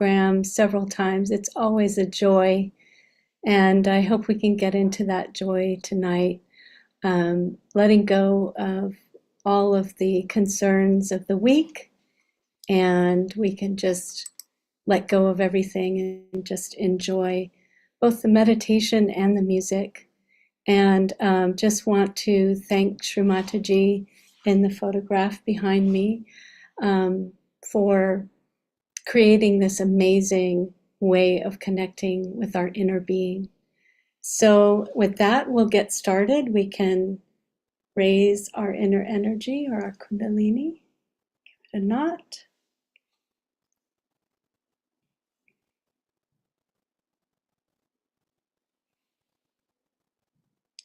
program several times. It's always a joy, and I hope we can get into that joy tonight, letting go of all of the concerns of the week, and we can just let go of everything and just enjoy both the meditation and the music. And just want to thank Shri Mataji in the photograph behind me for creating this amazing way of connecting with our inner being. So with that, we'll get started. We can raise our inner energy or our kundalini, give it a knot.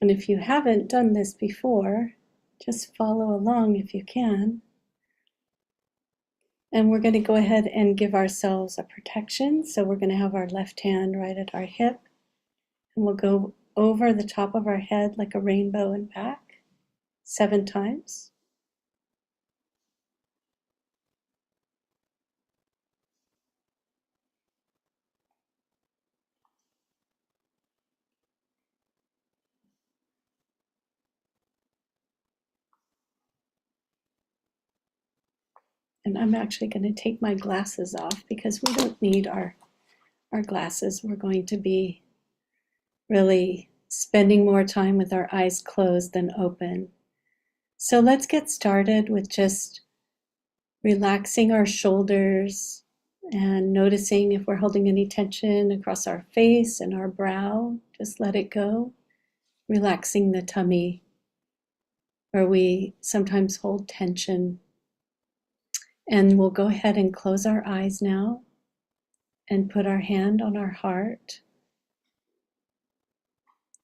And if you haven't done this before, just follow along if you can. And we're going to go ahead and give ourselves a protection. So we're going to have our left hand right at our hip, and we'll go over the top of our head like a rainbow and back 7 times. And I'm actually going to take my glasses off because we don't need our glasses. We're going to be really spending more time with our eyes closed than open. So let's get started with just relaxing our shoulders and noticing if we're holding any tension across our face and our brow. Just let it go. Relaxing the tummy, where we sometimes hold tension. And we'll go ahead and close our eyes now and put our hand on our heart.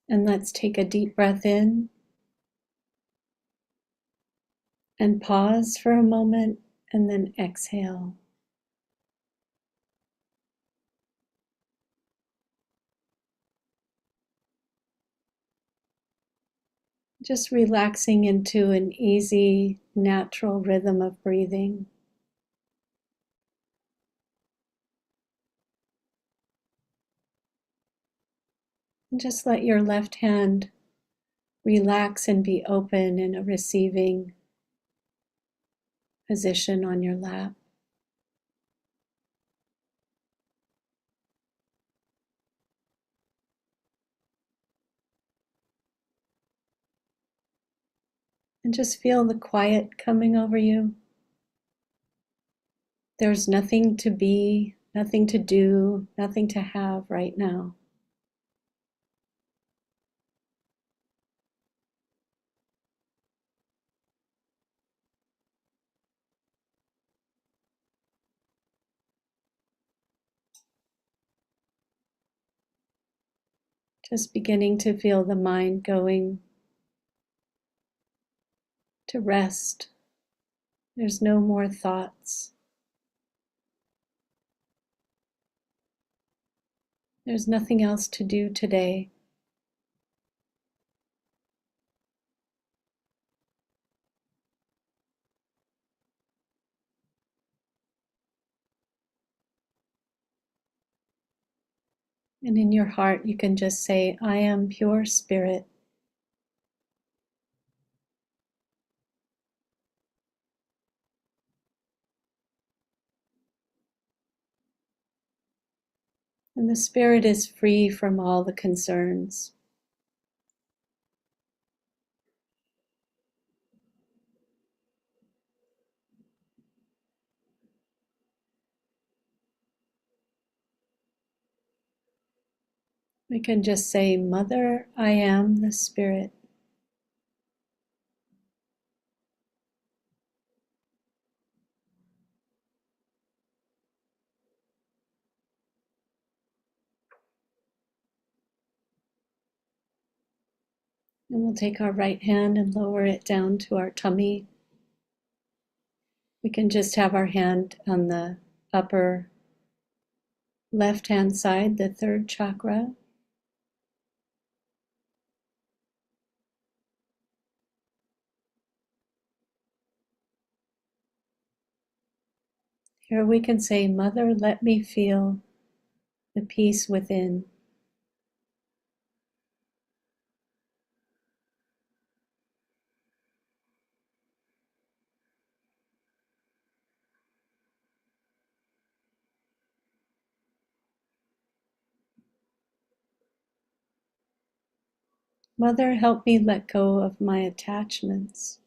And let's take a deep breath in and pause for a moment and then exhale. Just relaxing into an easy, natural rhythm of breathing. And just let your left hand relax and be open in a receiving position on your lap. And just feel the quiet coming over you. There's nothing to be, nothing to do, nothing to have right now. Just beginning to feel the mind going to rest. There's no more thoughts. There's nothing else to do today. And in your heart, you can just say, I am pure spirit. And the spirit is free from all the concerns. We can just say, Mother, I am the spirit. And we'll take our right hand and lower it down to our tummy. We can just have our hand on the upper left-hand side, the third chakra. Or we can say, Mother, let me feel the peace within. Mother, help me let go of my attachments.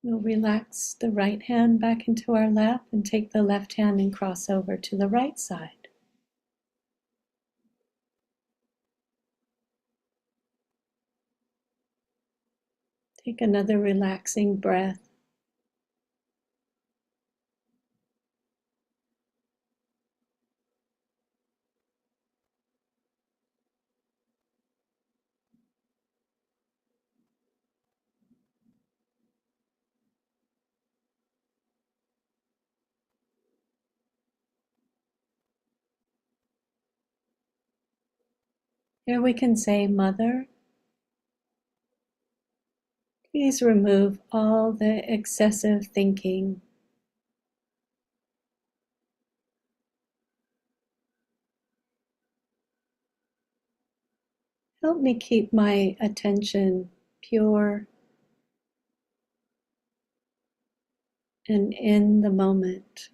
We'll relax the right hand back into our lap and take the left hand and cross over to the right side. Take another relaxing breath. Here we can say, Mother, please remove all the excessive thinking. Help me keep my attention pure and in the moment.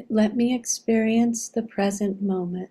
Let me experience the present moment.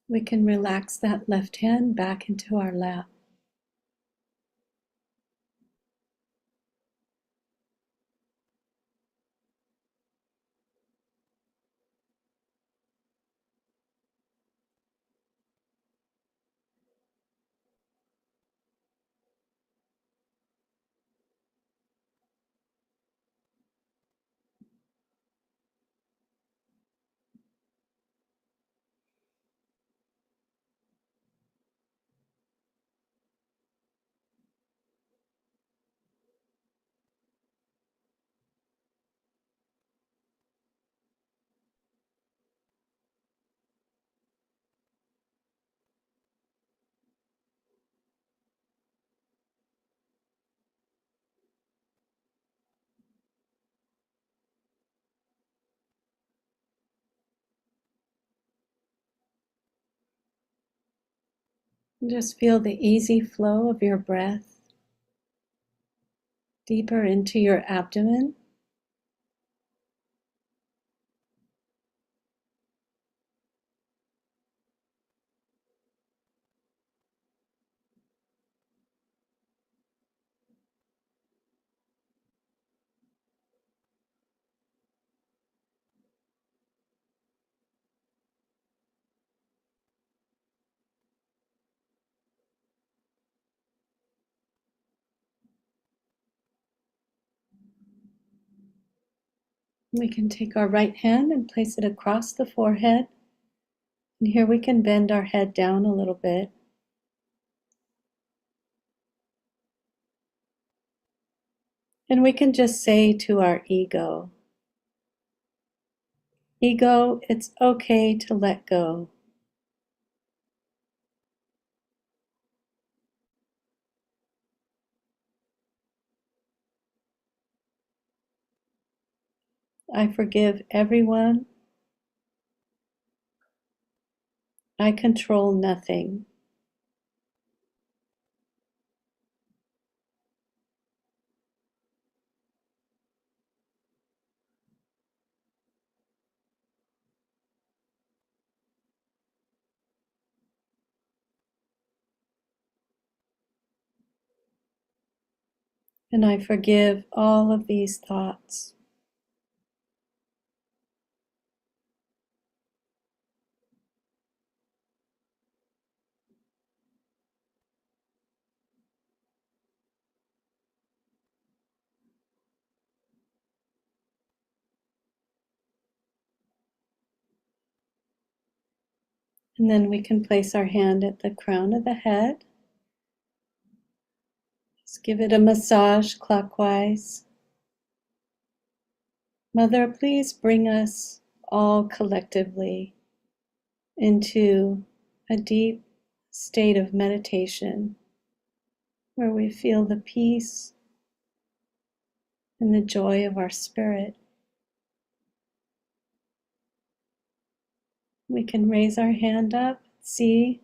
We can relax that left hand back into our lap. Just feel the easy flow of your breath deeper into your abdomen. We can take our right hand and place it across the forehead. And here we can bend our head down a little bit. And we can just say to our ego, Ego, it's okay to let go. I forgive everyone. I control nothing. And I forgive all of these thoughts. And then we can place our hand at the crown of the head. Just give it a massage clockwise. Mother, please bring us all collectively into a deep state of meditation where we feel the peace and the joy of our spirit. We can raise our hand up, see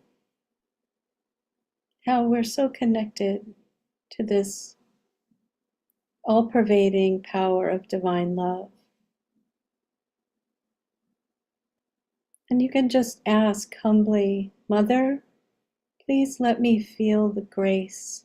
how we're so connected to this all-pervading power of divine love. And you can just ask humbly, Mother, please let me feel the grace.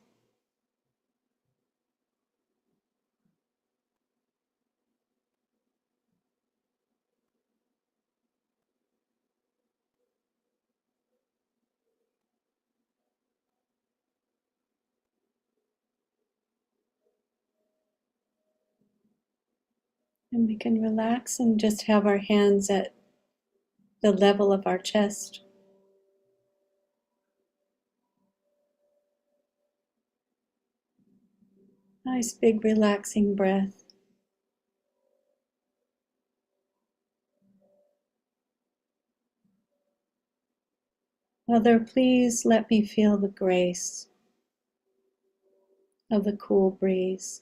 And we can relax and just have our hands at the level of our chest. Nice big relaxing breath. Mother, please let me feel the grace of the cool breeze.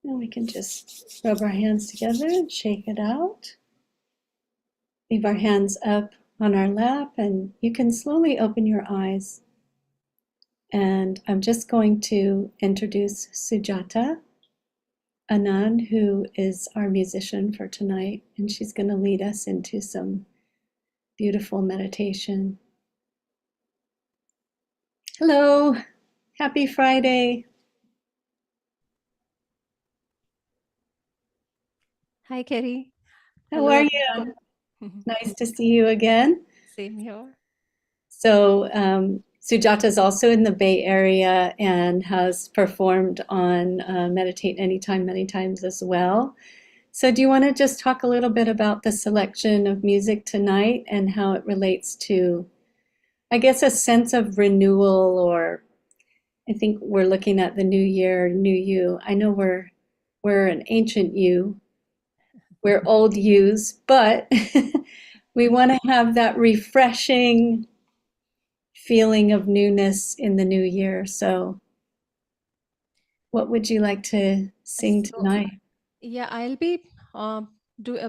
And we can just rub our hands together and shake it out. Leave our hands up on our lap, and you can slowly open your eyes. And I'm just going to introduce Sujata Anand, who is our musician for tonight, and she's going to lead us into some beautiful meditation. Hello, happy Friday. Hi, Kerry. How Hello, are everyone. you? Nice to see you again. Same here. So, Sujata is also in the Bay Area and has performed on Meditate Anytime many times as well. So, do you want to just talk a little bit about the selection of music tonight and how it relates to, I guess, a sense of renewal? Or I think we're looking at the new year, new you. I know we're an ancient you, we're old yous, but we want to have that refreshing feeling of newness in the new year. So, what would you like to sing So, tonight? yeah, I'll be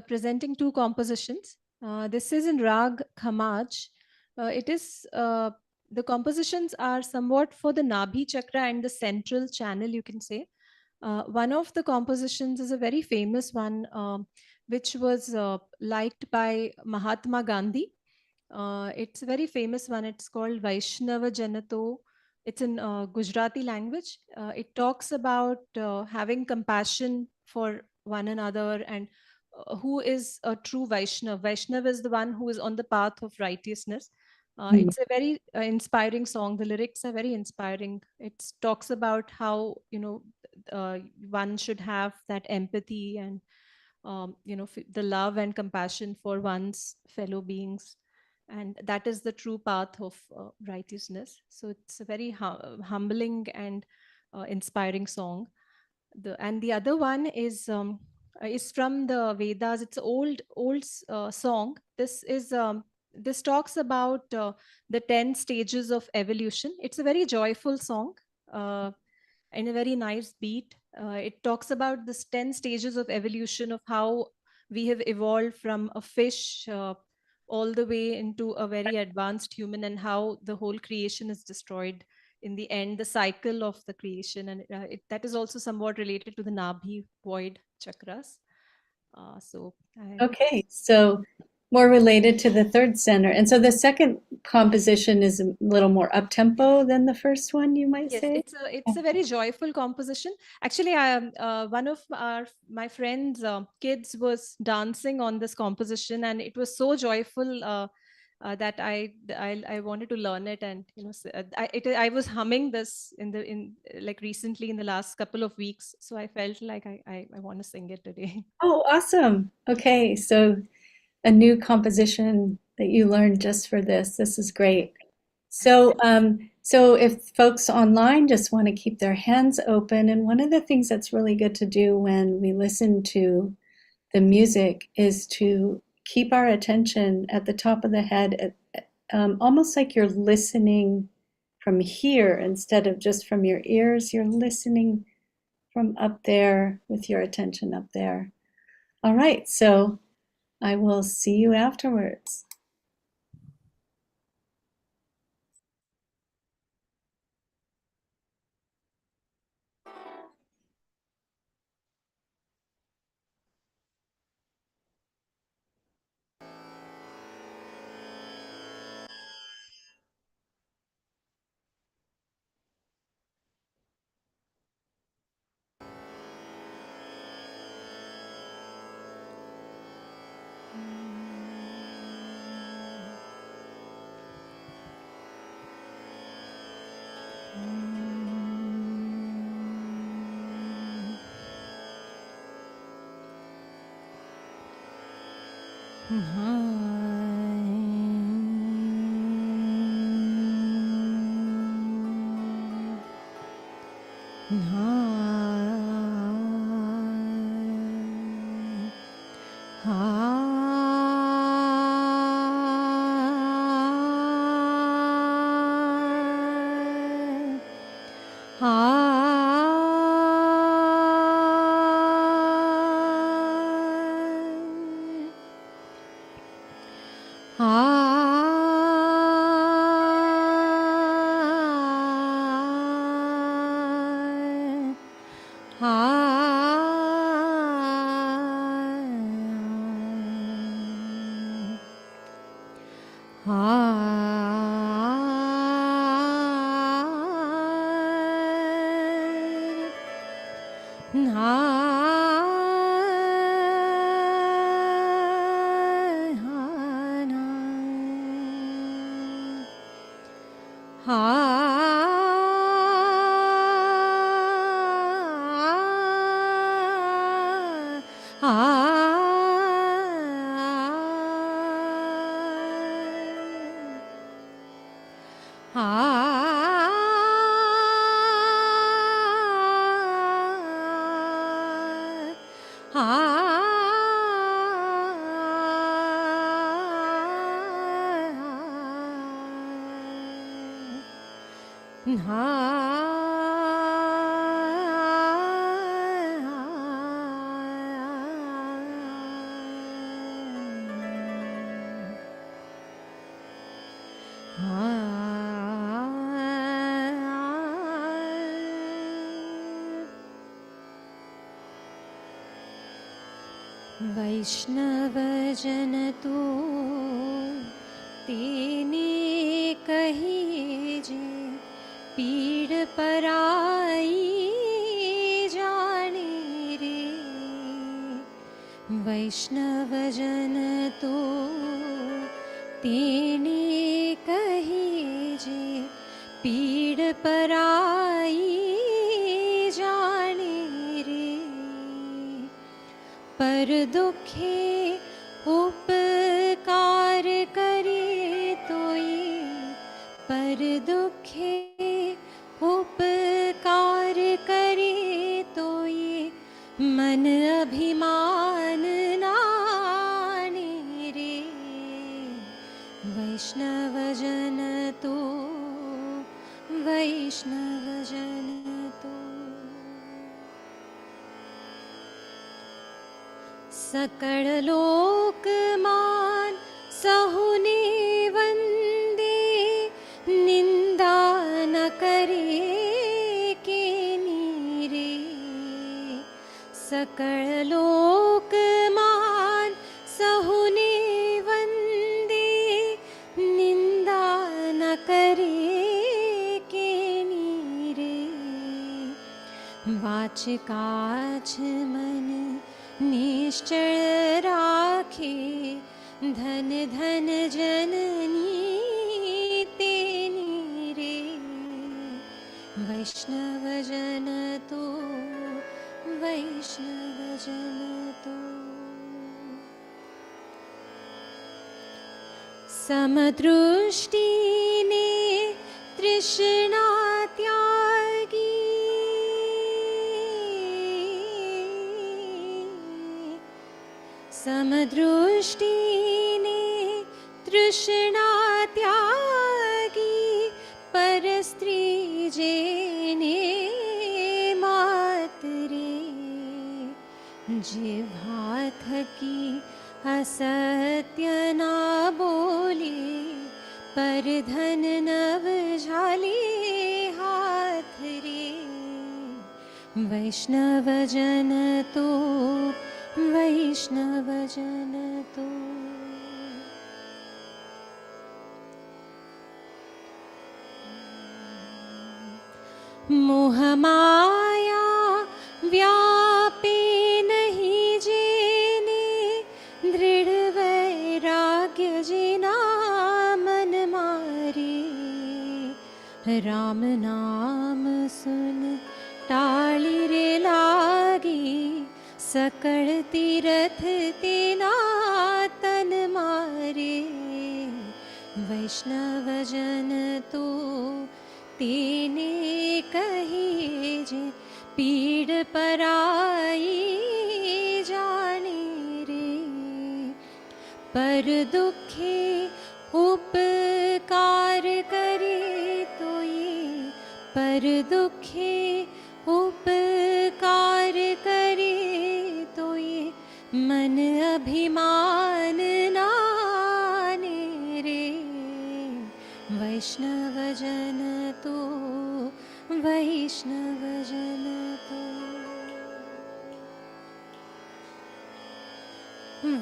presenting two compositions. This is in Rag Khamaj. It is the compositions are somewhat for the Nabhi chakra and the central channel, you can say. One of the compositions is a very famous one, which was liked by Mahatma Gandhi. It's a very famous one. It's called Vaishnava Janato. It's in Gujarati language. It talks about having compassion for one another and who is a true Vaishnav. Vaishnav is the one who is on the path of righteousness. Mm. It's a very inspiring song. The lyrics are very inspiring. It talks about how one should have that empathy and the love and compassion for one's fellow beings, and that is the true path of righteousness. So it's a very humbling and inspiring song. The other one is from the Vedas. It's an old song. This talks about the 10 stages of evolution. It's a very joyful song. And a very nice beat. It talks about the 10 stages of evolution of how we have evolved from a fish all the way into a very advanced human, and how the whole creation is destroyed. in the end, the cycle of the creation. And that is also somewhat related to the Nabhi void chakras. Okay, so more related to the third center. And so the second composition is a little more up-tempo than the first one, you might Yes, say? it's a very joyful composition. Actually, one of my friends' kids was dancing on this composition, and it was so joyful that I wanted to learn it. And I was humming this in like recently in the last couple of weeks, so I felt like I want to sing it today. Oh, awesome. Okay, so a new composition that you learned just for this. This is great. So if folks online just want to keep their hands open, and one of the things that's really good to do when we listen to the music is to keep our attention at the top of the head, almost like you're listening from here instead of just from your ears. You're listening from up there with your attention up there. All right, so I will see you afterwards. वैष्णवजन तो तेने कहीजे पीड़ पराई जाने रे। वैष्णवजन तो तेने कहीजे पीड़ पराई जाने रे। पर दुखे उपकार करे तो ये, पर दुखे उपकार करे तो ये मन अभिमान नाने रे। वैष्णवजन तो, वैष्णवजन तो सकल लोक मान सहुने वंदे, निंदा न करे सकल लोकमान सहुने वंदे, निंदा न करे के नीरे। वाच काछ मन निश्चल राखे, धन धन जननी तेनी रे। वैष्णव जन तो, वैष्णव जन तो। समदृष्टि ने तृष्णा त्यागी, समदृष्टि ने तृष्णा त्यागी, पर स्त्री जेने मातरे। जिह्वा थकी असत्य ना बोले, पर धन नव झाले हाथ रे। वैष्णव जन तो, वैष्णव जन तो। मोह माया व्यापे नहीं जेने, दृढ़ वैराग्य जिना मन मारे। राम नाम सुन टाली रे लागी, सकल तीरथ तेना तन मारे। वैष्णव जन तो तेने कहिए जे, पीड़ पराई जाने रे। पर दुखे उपकार करे तो ये, पर दुखे उपकार करे तो ये, मन अभिमान नाने रे। वैष्णव जन तो, वैष्णव जन तो।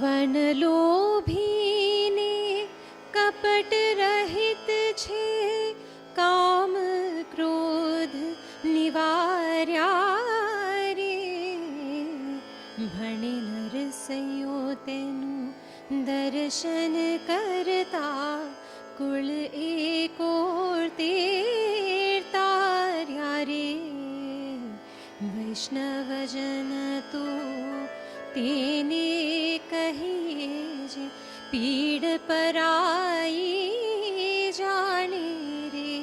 वन लोभी ने कपट रहित छे, काम क्रोध निवार्या रे। भणे नर सयो तेनु दर्शन करता, कुल एकोर तीर्तार्या रे। वैष्णव जन तो तेने कहिए जे, पीड़ पराई जाने रे।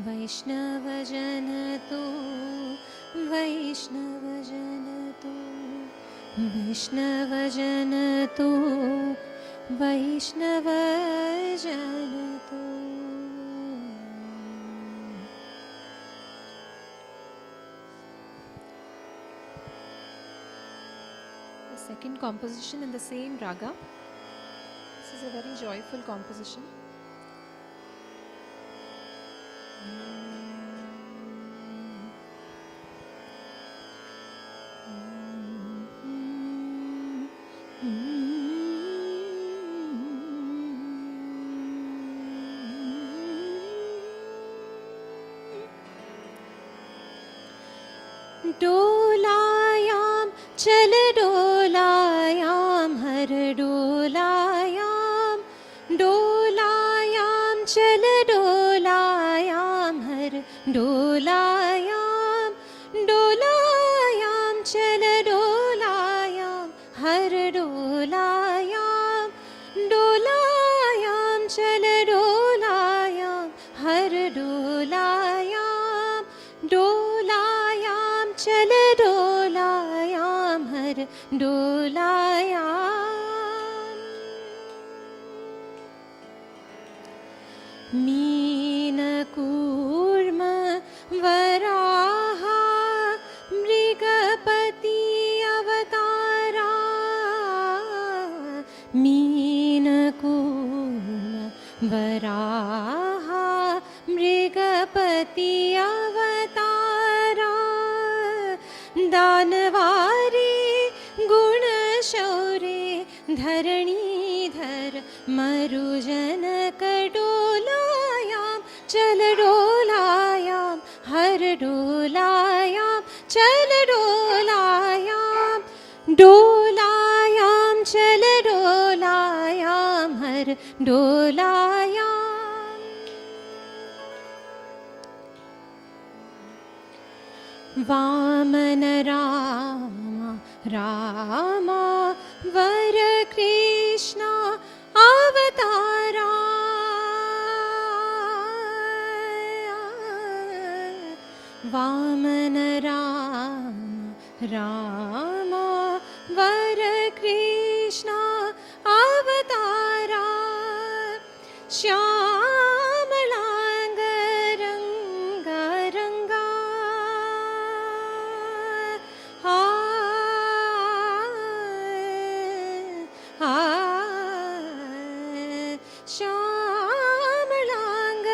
वैष्णव जन तो, वैष्णव जन तो। वैष्णव जन तो, वैष्णव जन तो। The second composition in the same raga. This is a very joyful composition. डोलायाम चल डोलायाम हर डोलायाम, डोलायाम चल डोलायाम हर डोलायाम, डोलायाम चल डोलायाम हर डोलायाम, डोलायाम चल डोलायाम हर डोलायाम, डोलायाम चल डोलायाम हर डोलायाम। मीन कूर्म वराहा, मृगपति अवतारा। मीन कूर्म वराहा, मृगपति अवतारा। दानवारी गुणशौर्ये धरणीधर मरुजनकडोलायां चलडोलायां हरडोलायां चलडोलायां डोलायां चलडोलायां हरडोलायां वामन रामा रामा वर कृष्णा अवतारा वामन रामा रामा वर कृष्णा अवतारा श्यामलांग रंगा रंगा श्यामलांग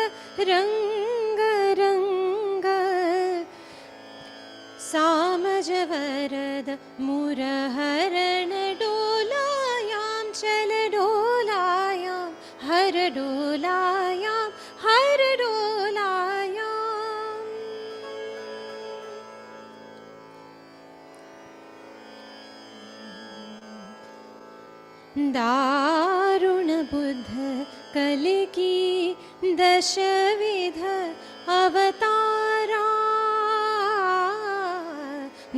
रंग रंग सामजवरद मुरहरण डोलायां चल डोलायां हर डोलायां हर डोलायां दारुण बुद्ध कल की दशविध अवतारा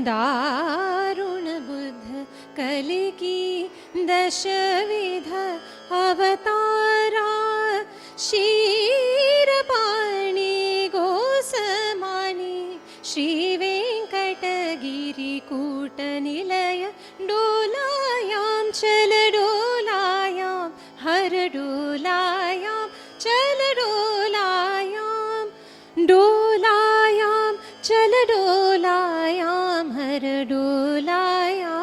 दारुण बुद्ध कल की दशविध अवतारा क्षीरपाणि गोसमानि श्री वेंकटगिरि कूटनिलय डोलायां चल डोलायां हर डोलायां चल डोलायां डोलायां चल डोलायां हर डोलायां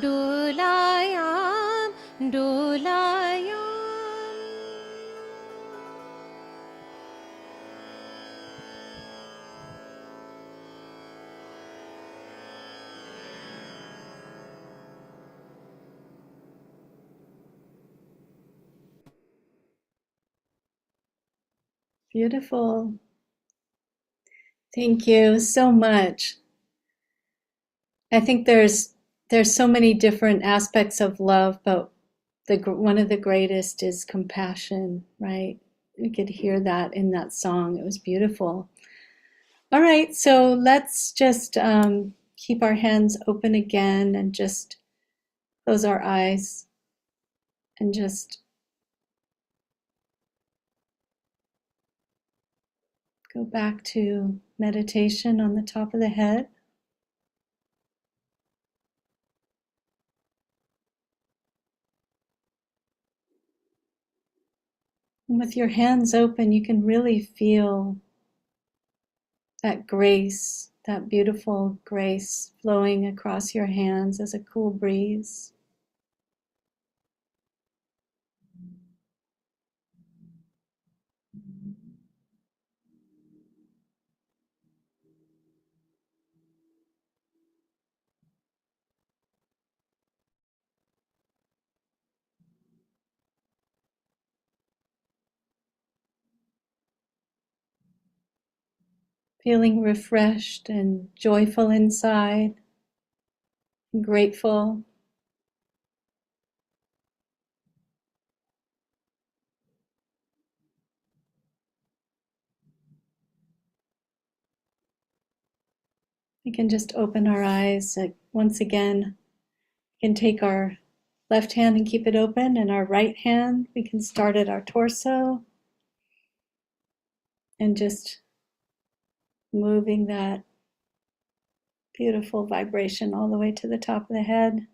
डोलायां डोलायां Beautiful. Thank you so much. I think there's so many different aspects of love, but one of the greatest is compassion, right? You could hear that in that song. It was beautiful. All right, so let's just keep our hands open again and just close our eyes and just go back to meditation on the top of the head. And with your hands open, you can really feel that grace, that beautiful grace flowing across your hands as a cool breeze. Feeling refreshed and joyful inside, grateful. We can just open our eyes once again. We can take our left hand and keep it open, and our right hand, we can start at our torso and just moving that beautiful vibration all the way to the top of the head.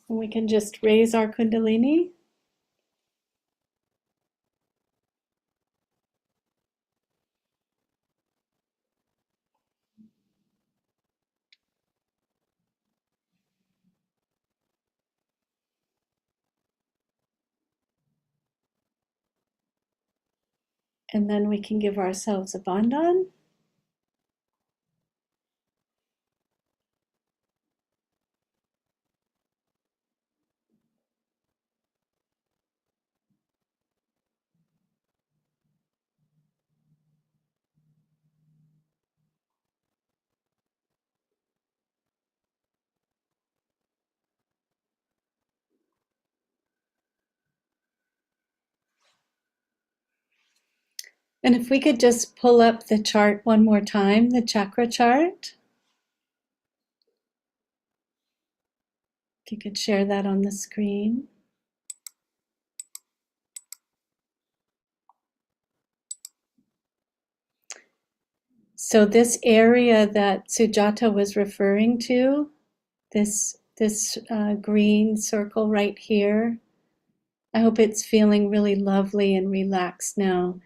And we can just raise our Kundalini. And then we can give ourselves a bandhan. And if we could just pull up the chart one more time, the chakra chart. If you could share that on the screen. So this area that Sujata was referring to, this green circle right here, I hope it's feeling really lovely and relaxed now.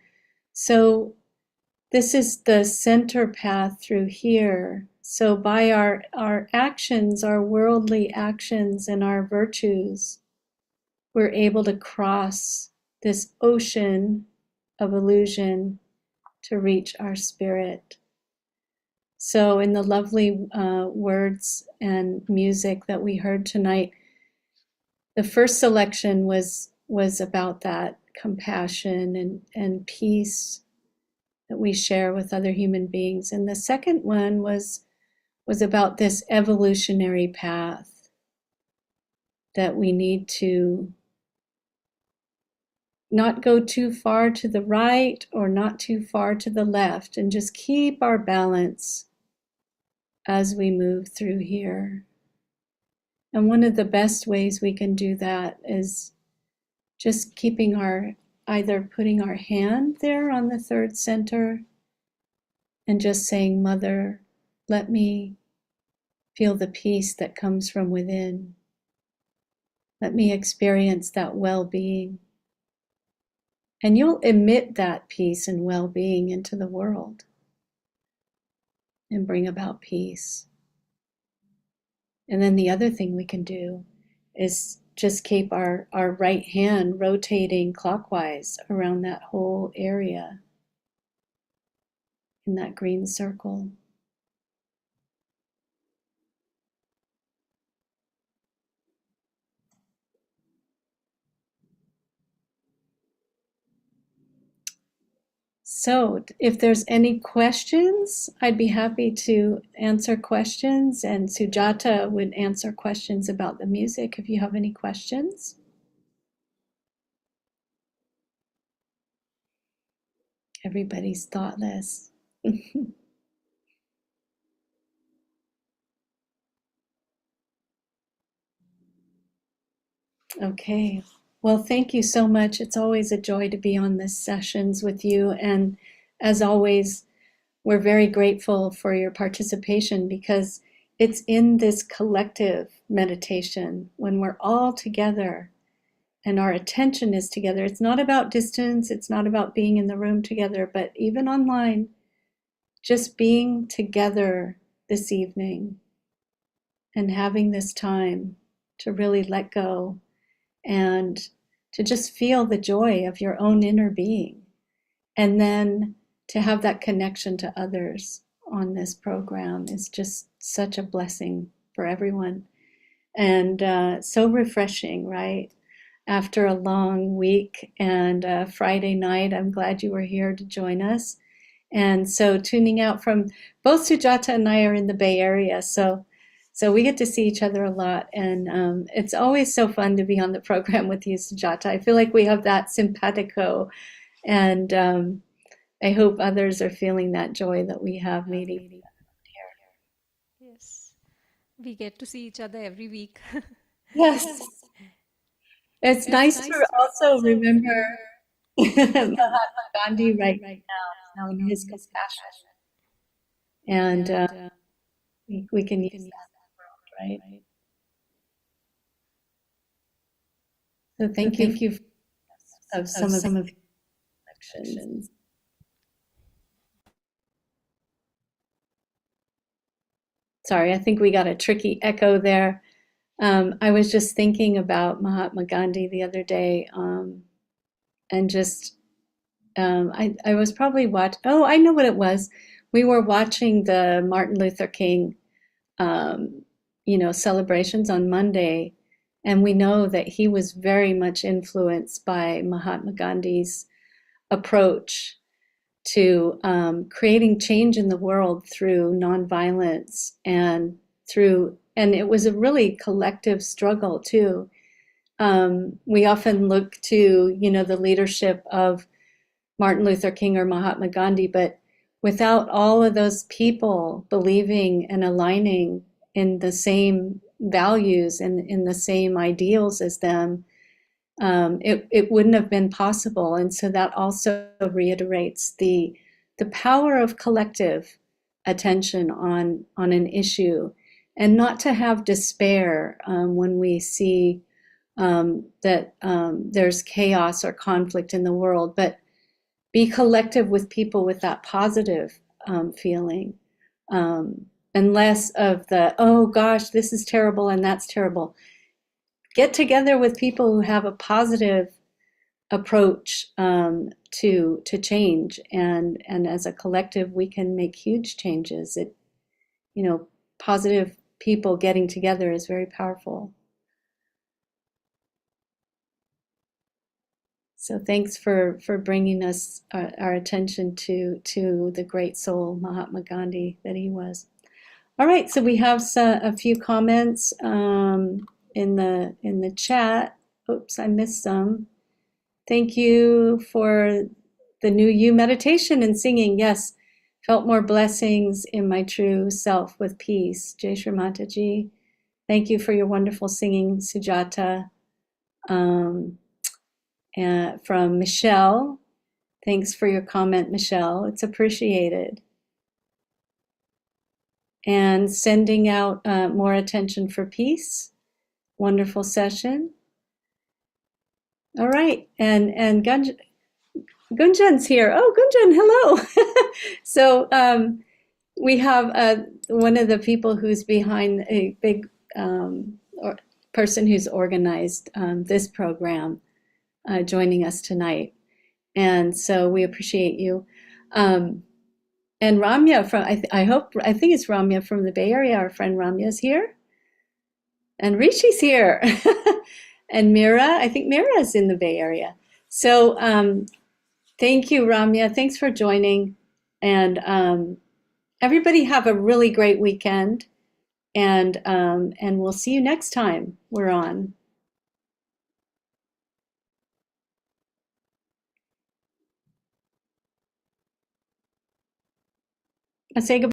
So this is the center path through here. So by our actions, our worldly actions and our virtues, we're able to cross this ocean of illusion to reach our spirit. So in the lovely words and music that we heard tonight, the first selection was about that compassion and peace that we share with other human beings. And the second one was about this evolutionary path that we need to not go too far to the right or not too far to the left, and just keep our balance as we move through here. And one of the best ways we can do that is just keeping either putting our hand there on the third center and just saying, Mother, let me feel the peace that comes from within. Let me experience that well-being. And you'll emit that peace and well-being into the world and bring about peace. And then the other thing we can do is just keep our right hand rotating clockwise around that whole area in that green circle. So if there's any questions, I'd be happy to answer questions, and Sujata would answer questions about the music if you have any questions. Everybody's thoughtless. Okay. Well, thank you so much. It's always a joy to be on these sessions with you. And as always, we're very grateful for your participation, because it's in this collective meditation when we're all together and our attention is together. It's not about distance. It's not about being in the room together, but even online, just being together this evening and having this time to really let go and to just feel the joy of your own inner being, and then to have that connection to others on this program is just such a blessing for everyone, and so refreshing, right? After a long week and Friday night, I'm glad you were here to join us. And so tuning out from, both Sujata and I are in the Bay Area, so we get to see each other a lot, and it's always so fun to be on the program with you, Sujata. I feel like we have that simpatico, and I hope others are feeling that joy that we have meeting here. Yes, we get to see each other every week. Yes. It's nice to also remember Mahatma Gandhi right now in his compassion, and we can use that, right? So thank you of some of the reflections. Sorry, I think we got a tricky echo there. I was just thinking about Mahatma Gandhi the other day, and just I was probably oh, I know what it was. We were watching the Martin Luther King, celebrations on Monday, and we know that he was very much influenced by Mahatma Gandhi's approach to creating change in the world through nonviolence and it was a really collective struggle too. We often look to, the leadership of Martin Luther King or Mahatma Gandhi, but without all of those people believing and aligning in the same values and in the same ideals as them, it wouldn't have been possible. And so that also reiterates the power of collective attention on an issue, and not to have despair when we see that there's chaos or conflict in the world, but be collective with people with that positive feeling, and less of the, oh gosh, this is terrible and that's terrible. Get together with people who have a positive approach to change, and as a collective we can make huge changes. Positive people getting together is very powerful. So thanks for bringing us our attention to the great soul Mahatma Gandhi that he was. All right, so we have a few comments in the chat. Oops, I missed some. Thank you for the new you meditation and singing. Yes, felt more blessings in my true self with peace. Jai Shri Mataji. Thank you for your wonderful singing, Sujata. And from Michelle. Thanks for your comment, Michelle. It's appreciated. And sending out more attention for peace. Wonderful session. All right, and Gunjan's here. Oh, Gunjan, hello. So we have one of the people who's behind a big person who's organized this program joining us tonight. And so we appreciate you. And Ramya from, I think it's Ramya from the Bay Area. Our friend Ramya is here. And Rishi's here. And Mira, I think Mira is in the Bay Area. So thank you, Ramya. Thanks for joining. And everybody have a really great weekend. And we'll see you next time we're on. I say goodbye.